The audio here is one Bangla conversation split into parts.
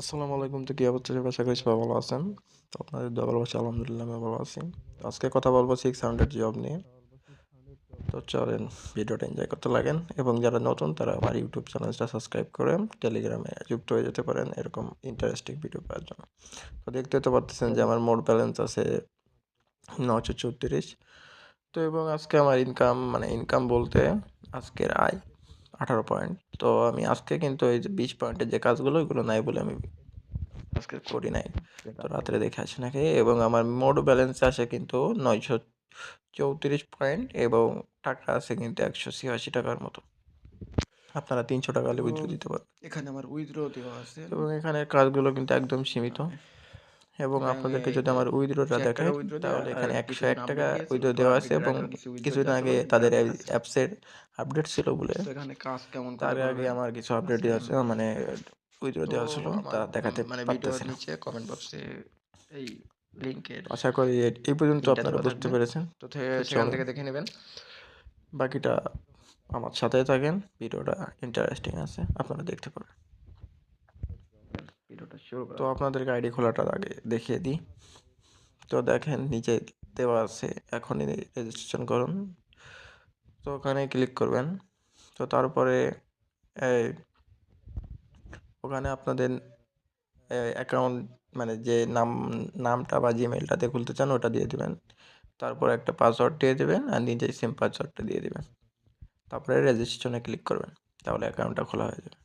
আসসালামু আলাইকুম। তো কি অবস্থা সবার? আশা করি সবাই ভালো আছেন। তো আপনাদের দোয়া ভালোবাসা আলহামদুলিল্লাহ আমি ভালো আছি। তো আজকে কথা বলবো 600 জব নিয়ে। তো চলেন ভিডিওটা এনজয় করতে লাগেন এবং যারা নতুন তারা আমার ইউটিউব চ্যানেলটা সাবস্ক্রাইব করে টেলিগ্রামে যুক্ত হয়ে যেতে পারেন এরকম ইন্টারেস্টিং ভিডিও পাওয়ার জন্য। তো দেখতে তো পারতেছেন যে আমার মোট ব্যালেন্স আছে 934। তো এবং আজকে আমার ইনকাম বলতে আজকের আয় 18 পয়েন্ট। তো আমি আজকে কিন্তু এই যে 20 পয়েন্টের যে কাজগুলো ওইগুলো নাই বলে আমি আজকে করি নাই। তো রাত্রে দেখে আসি নাকি এবং আমার মোট ব্যালেন্স আসে কিন্তু 934 পয়েন্ট এবং টাকা আছে কিন্তু 186 টাকার মতো। আপনারা 300 টাকা হলে উইথড্র দিতে পারবেন। এখানে আমার উইথড্র দেওয়া আছে। এবং এখানে কাজগুলো কিন্তু একদম সীমিত মানে এবং এখানে আমি আপনাদেরকে এই যদি যে আমার উইথড্রটা 1 দেখাই টাকা উইথড্র দেয়া তাহলে আর এখানে কিছুদিন 101 টাকা আপডেট দিয়েছিল। উইথড্র তো দেওয়া আছে আপডেটের এবং আগেও কিছু উইথড্র কিছুদিন দেওয়া ছিল, আগে ওইগুলো তাদের আপডেট আছে। অ্যাপসের আপডেট ছিল বলে তো এখানে কাজ কেমন করে তার আগে করবেন আমার কিছু আপডেট আজকে দেওয়া আমি ছিল বলবো। মানে উইথড্র তো দেওয়া ছিল তা আমার দেখাতে মানে ভিডিওর পারতেছি না। নিচে কমেন্ট বক্সে এই লিংকের আশা করি এই পর্যন্ত লিংকটা আপনারা দেওয়া বুঝতে থাকবে। পেরেছেন। তো তো সেখান চলেন থেকে দেখে নেবেন। বাকিটা আমার সাথেই থাকেন। ভিডিওটা ইন্টারেস্টিং আছে। আপনারা দেখতে পারেন। ভিডিওটা শুরু তো করা যাক। আপনাদেরকে আইডি খোলাটা আগে দেখিয়ে দিই। তো দেখেন নিচে দেওয়া আছে এখনই রেজিস্ট্রেশন করুন। তো ওখানে ক্লিক করবেন। তো তারপরে এই ওখানে আপনাদের অ্যাকাউন্ট মানে যে নামটা বা জিমেইলটাতে খুলতে চান ওটা দিয়ে দিবেন। তারপর একটা পাসওয়ার্ড দিয়ে দিবেন আর নিজেই সেম পাসওয়ার্ডটা দিয়ে দিবেন। তারপরে রেজিস্ট্রেশনে ক্লিক করবেন। তাহলে অ্যাকাউন্টটা খোলা হয়ে যাবে।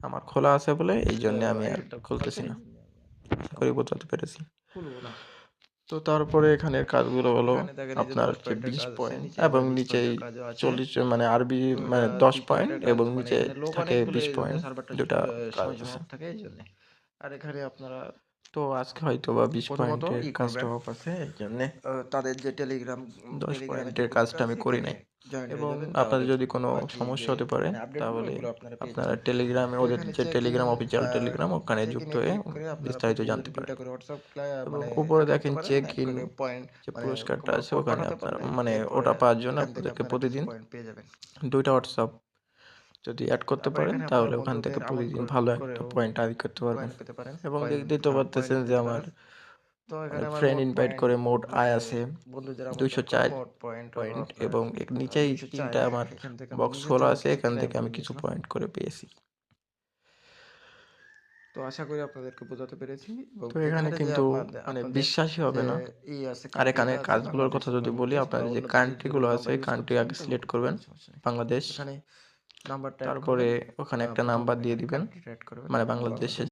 আমার খোলা আছে বলে এই তো জন্যে আমি আর আইডিটা খোলা খুলতেছি আছে, না। আশা করি বোঝাতে পেরেছি। খুলবো না। তো তারপরে এখানের কাজগুলো হলো এখানে দেখেন এই যে আপনার 10 হচ্ছে পয়েন্টের 20 কাজ আছে, পয়েন্ট নিচে এবং আবার 20 নিচেই পয়েন্টের কাজও আছে। 40 মানে আরবি তো মানে এটা 10 30 পয়েন্ট পয়েন্টের কাজ, এবং মানে নিচে এখানে লোক থাকে অনেক বলে 20 এইজন্য পয়েন্ট। সার্ভারটা ২ টা কাজ সময় আছে। অফ থাকে এইজন্য। আর এখানে আপনারা তো আজকে হয়তোবা 20 প্রথমত পয়েন্টের ই কাজটা করবেন, অফ আছে এইজন্যে তাদের যে 10 টেলিগ্রামে যে পয়েন্টের গ্রুপটা কাজটা আছে আমি করি এখানে নাই। জয়েন হয়ে এবং যাবেন, আপনাদের তাহলে যদি কোনো বাকি সমস্যা যে হতে পারে মানে আপডেটগুলো তাহলে ওইগুলো আপনারা পেয়ে আপনারা যাবেন। টেলিগ্রামে তো ওদের এখানে যে check in Telegram official Telegram ওখানে চেক যুক্ত ইনে হয়ে ক্লিক করে আপনারা বিস্তারিত প্রতিদিন জানতে যদি 2টা পারেন। করে হোয়াটসঅ্যাপ এবং মানে উপরে করতে দেখেন পারেন, চেক এক ইন করে পয়েন্ট যে মানে পুরস্কারটা আছে কোড ওখানে পাঠাতে আপনার পারবেন, মানে এরপরে ওটা পাওয়ার জন্য এখান থেকে আপনাদেরকে আপনারা কিছু প্রতিদিন পয়েন্ট পেয়ে যাবেন। 2টা হোয়াটসঅ্যাপ যদি অ্যাড করতে তারপর পারেন এখানে আপনারা তাহলে ওখান থেকে বন্ধুদের প্রতিদিন ভালো একটা করেও পয়েন্ট আয় করতে পারবেন। পয়েন্ট পেতে পারেন, এবং কয়েন দেখতেই তো পয়েন্ট পারতেছেন যে পেতে আমার পারেন। তো মানে এখানে আমার ফ্রেন্ড মোট ইনভাইট পয়েন্ট করে মোট মানে আয় আছে বন্ধু যারা আমার ইনভাইট করে 204 মোট পয়েন্ট হলো পয়েন্ট আপনার এবং এর নিচেই 204। 3টা আমার এখান থেকে আমি বক্স নিজের খোলা জন্য আছে কিছু এখান ক্লেম থেকে করে আমি কিছু নিয়েছিলাম। পয়েন্ট করে পেয়েছি। তো আশা করি আপনাদেরকে বোঝাতে পেরেছি। এবং তো এখানে এখানে যে কিন্তু মানে আপনাদের বিশ্বাসই যে হবে না। আছে, আর কান্ট্রিটা এখানের আছে, কাজগুলোর বাংলাদেশ কথা যদি বলি বাংলাদেশ বা আপনার যে অন্য দেশের যদি কান্ট্রিগুলো কেউ আছে নাম্বার ইউজ কান্ট্রি করতে চান আগে তাহলে সিলেক্ট করতে করবেন পারেন, সমস্যা নেই। বাংলাদেশ। এখানে নাম্বারটা অ্যাড তারপরে করবেন, ওখানে একটা প্রথমে নাম্বার দিয়ে এখানে দিবেন কান্ট্রিটা অ্যাড করবেন, মানে যেমন বাংলাদেশের বাংলাদেশ।